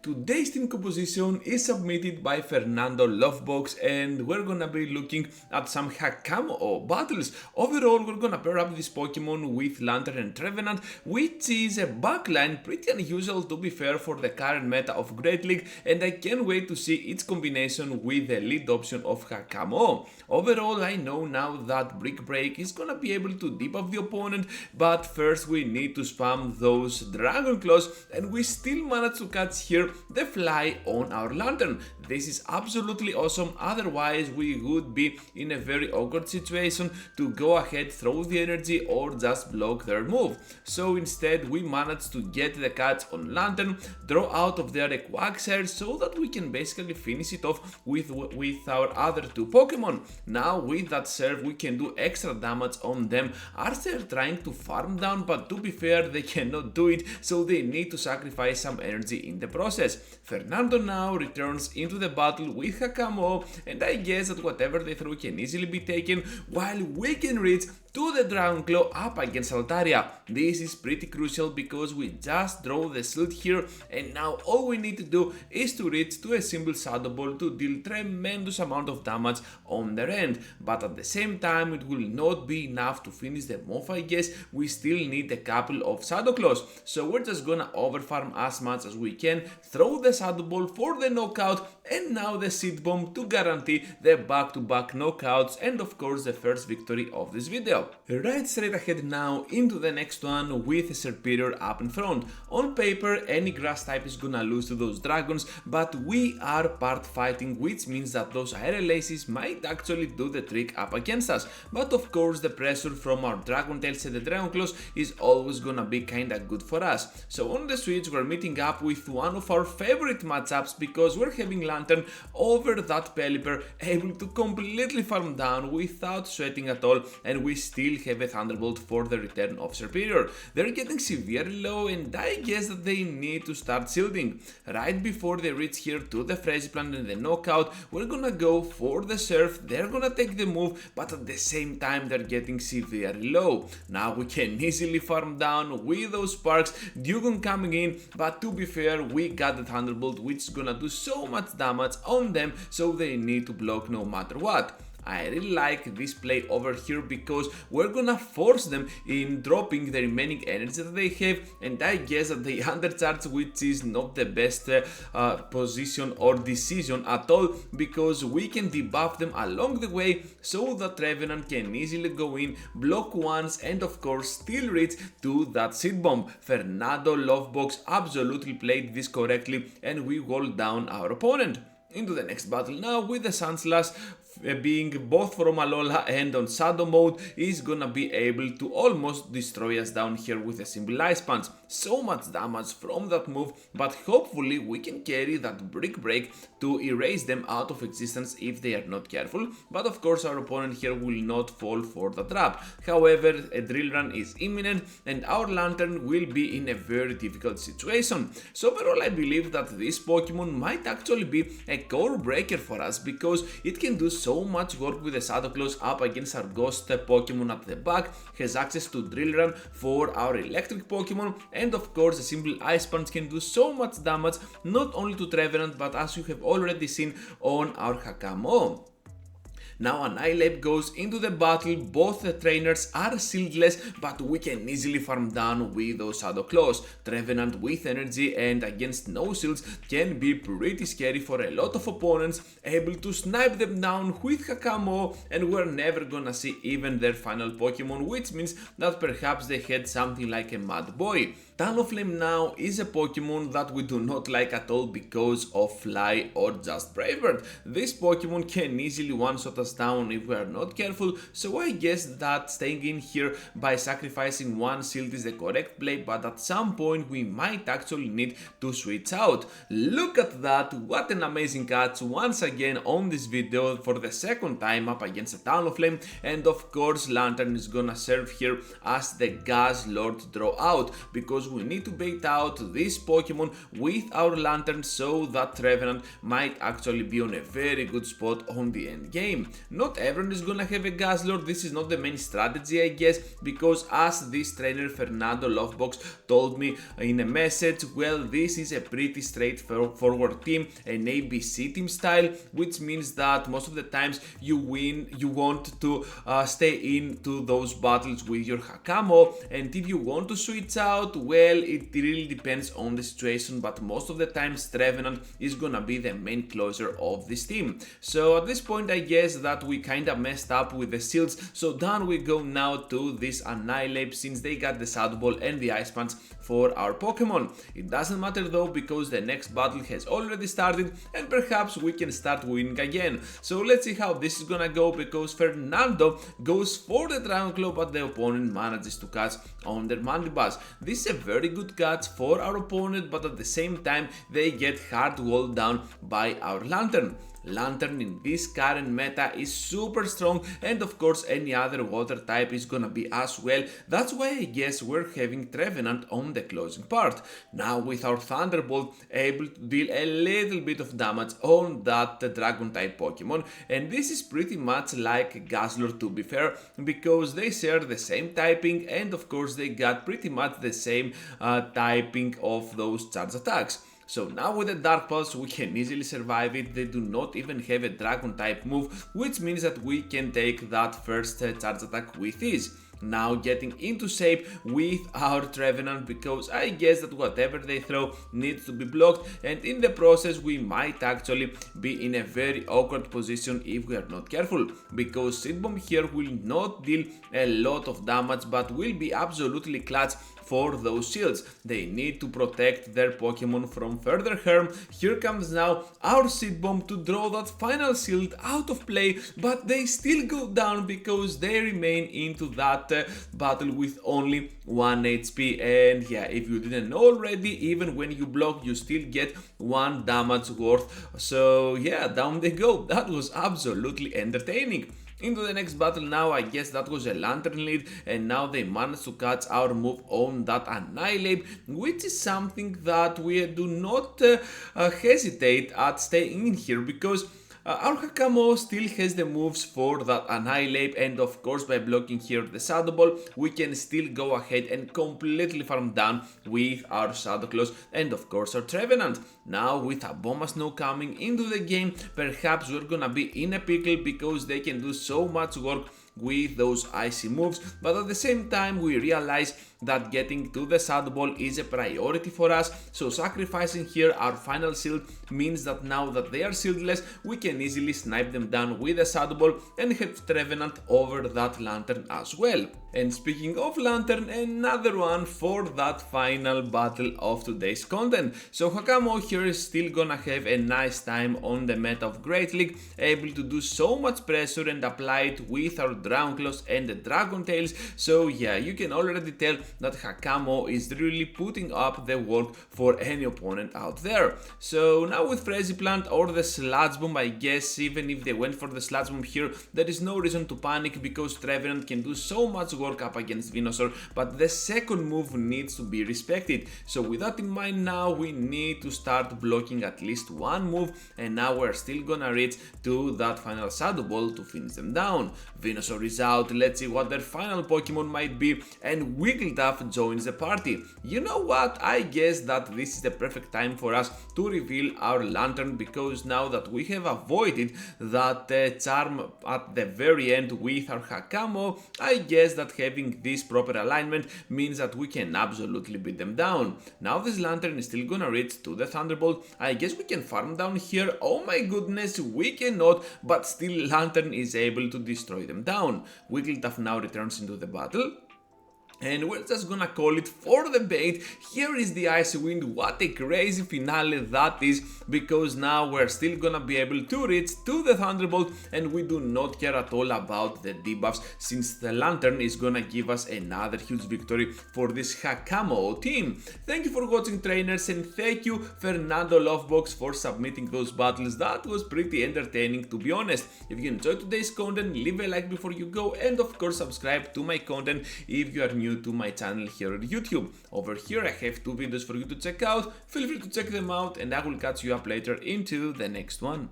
Today's team composition is submitted by Fernando Lovebox, and we're gonna be looking at some Hakamo battles. Overall, we're gonna pair up this Pokemon with Lantern and Trevenant, which is a backline pretty unusual to be fair for the current meta of Great League, and I can't wait to see its combination with the lead option of Hakamo. Overall, I know now that Brick Break is gonna be able to debuff the opponent, but first we need to spam those Dragon Claws, and we still managed to catch here the Fly on our Lantern. This is absolutely awesome, otherwise we would be in a very awkward situation to go ahead, throw the energy or just block their move. So instead we managed to get the catch on Lantern, draw out of there a Quagsire so that we can basically finish it off with our other two Pokemon. Now with that serve we can do extra damage on them as they're trying to farm down, but to be fair they cannot do it, so they need to sacrifice some energy in the process. Fernando now returns into the battle with Hakamo, and I guess that whatever they throw can easily be taken, while we can reach to the Dragon Claw up against Altaria. This is pretty crucial because we just draw the shield here, and now all we need to do is to reach to a simple Shadow Ball to deal tremendous amount of damage on their end, but at the same time it will not be enough to finish the move. I guess we still need a couple of Shadow Claws, so we're just gonna overfarm as much as we can, throw the Shadow Ball for the knockout, and now the Seed Bomb to guarantee the back-to-back knockouts and of course the first victory of this video. Right straight ahead now into the next one with a Serperior up in front. On paper any grass type is gonna lose to those dragons, but we are part fighting, which means that those aerial aces might actually do the trick up against us, but of course the pressure from our Dragon Tails and the Dragon Claws is always gonna be kinda good for us. So on the switch we're meeting up with one of our favorite matchups because we're having Lantern over that Pelipper, able to completely farm down without sweating at all, and we still have a Thunderbolt for the return of Serperior. They're getting severely low, and I guess that they need to start shielding. Right before they reach here to the Frenzy Plant and the knockout, we're gonna go for the Surf. They're gonna take the move, but at the same time they're getting severely low. Now we can easily farm down with those sparks, Dugong coming in, but to be fair we got the Thunderbolt, which is gonna do so much damage on them, so they need to block no matter what. I really like this play over here because we're gonna force them in dropping the remaining energy that they have, and I guess that they undercharge, which is not the best position or decision at all, because we can debuff them along the way so that Trevenant can easily go in, block once, and of course still reach to that Seed Bomb. Fernando Lovebox absolutely played this correctly, and we walled down our opponent. Into the next battle now with the Sandslash being both from Alola and on Shadow mode is gonna be able to almost destroy us down here with a simple Ice Punch. So much damage from that move, but hopefully we can carry that Brick Break to erase them out of existence if they are not careful, but of course our opponent here will not fall for the trap. However, a Drill Run is imminent and our Lantern will be in a very difficult situation. So overall I believe that this Pokemon might actually be a core breaker for us because it can do so much work with the Shadow Claws up against our Ghost Pokemon at the back, has access to Drill Run for our Electric Pokemon, and of course a simple Ice Punch can do so much damage not only to Trevenant but as you have already seen on our Hakamo. Now Annihilate goes into the battle, both the trainers are shieldless, but we can easily farm down with those Shadow Claws. Trevenant with energy and against no shields can be pretty scary for a lot of opponents, able to snipe them down with Hakamo, and we're never gonna see even their final Pokemon, which means that perhaps they had something like a Mad Boy. Talonflame now is a Pokemon that we do not like at all because of Fly or just Brave Bird. This Pokemon can easily one-shot us down if we are not careful, so I guess that staying in here by sacrificing one shield is the correct play, but at some point we might actually need to switch out. Look at that, what an amazing catch once again on this video for the second time up against a Talonflame, and of course Lantern is gonna serve here as the Gas Lord draw out because we need to bait out this Pokemon with our Lantern so that Trevenant might actually be on a very good spot on the end game. Not everyone is gonna have a Guzzlord, this is not the main strategy, I guess, because as this trainer Fernando Lovebox told me in a message, well, this is a pretty straightforward team, an ABC team style, which means that most of the times you want to stay into those battles with your Hakamo, and if you want to switch out, well, it really depends on the situation, but most of the times Trevenant is gonna be the main closer of this team. So at this point I guess that we kinda messed up with the shields, so down we go now to this Annihilate since they got the Shadow Ball and the Ice Punch for our Pokemon. It doesn't matter though because the next battle has already started and perhaps we can start winning again. So let's see how this is gonna go because Fernando goes for the Dragon Claw but the opponent manages to catch on their Mandibuzz. This is a very good catch for our opponent, but at the same time they get hard walled down by our Lantern. Lantern in this current meta is super strong, and of course any other water type is gonna be as well. That's why I guess we're having Trevenant on the closing part. Now with our Thunderbolt able to deal a little bit of damage on that dragon type Pokemon, and this is pretty much like Guzzlord to be fair, because they share the same typing and of course they got pretty much the same typing of those charge attacks. So now with the Dark Pulse we can easily survive it. They do not even have a Dragon type move, which means that we can take that first charge attack with ease. Now getting into shape with our Trevenant because I guess that whatever they throw needs to be blocked, and in the process we might actually be in a very awkward position if we are not careful, because Seed Bomb here will not deal a lot of damage but will be absolutely clutch for those shields. They need to protect their Pokemon from further harm. Here comes now our Seed Bomb to draw that final shield out of play, but they still go down because they remain into that battle with only 1 HP. And yeah, if you didn't know already, even when you block you still get 1 damage worth. So yeah, down they go. That was absolutely entertaining. Into the next battle now, I guess that was a Lantern lead, and now they managed to catch our move on that Annihilate, which is something that we do not hesitate at staying in here because our Hakamo still has the moves for that Annihilate, and of course by blocking here the Shadow Ball we can still go ahead and completely farm down with our Shadow Claws and of course our Trevenant. Now with Abomasnow coming into the game, perhaps we're gonna be in a pickle because they can do so much work with those icy moves, but at the same time we realize that getting to the Shadow Ball is a priority for us, so sacrificing here our final shield means that now that they are shieldless we can easily snipe them down with a Shadow Ball and have Trevenant over that Lantern as well. And speaking of Lantern, another one for that final battle of today's content. So Hakamo here is still gonna have a nice time on the meta of Great League, able to do so much pressure and apply it with our Dragon Claws and the Dragon Tails. So yeah, you can already tell that Hakamo is really putting up the work for any opponent out there. So now with Frenzy Plant or the Sludge Bomb, I guess even if they went for the Sludge Bomb here, there is no reason to panic because Trevenant can do so much work up against Venusaur, but the second move needs to be respected. So with that in mind now we need to start blocking at least one move, and now we're still gonna reach to that final Shadow Ball to finish them down. Venusaur is out, let's see what their final Pokemon might be, and Wigglytuff joins the party. You know what, I guess that this is the perfect time for us to reveal our Lantern, because now that we have avoided that charm at the very end with our Hakamo, I guess that having this proper alignment means that we can absolutely beat them down. Now this Lantern is still gonna reach to the Thunderbolt. I guess we can farm down here. Oh my goodness, we cannot, but still Lantern is able to destroy them down. Wigglytuff now returns into the battle. And we're just gonna call it for the bait. Here is the Icy Wind. What a crazy finale that is, because now we're still gonna be able to reach to the Thunderbolt, and we do not care at all about the debuffs since the Lantern is gonna give us another huge victory for this Hakamo team. Thank you for watching, trainers, and thank you Fernando Lovebox for submitting those battles. That was pretty entertaining, to be honest. If you enjoyed today's content, leave a like before you go, and of course subscribe to my content if you are new new to my channel here on YouTube. Over here I have 2 videos for you to check out, feel free to check them out, and I will catch you up later into the next one.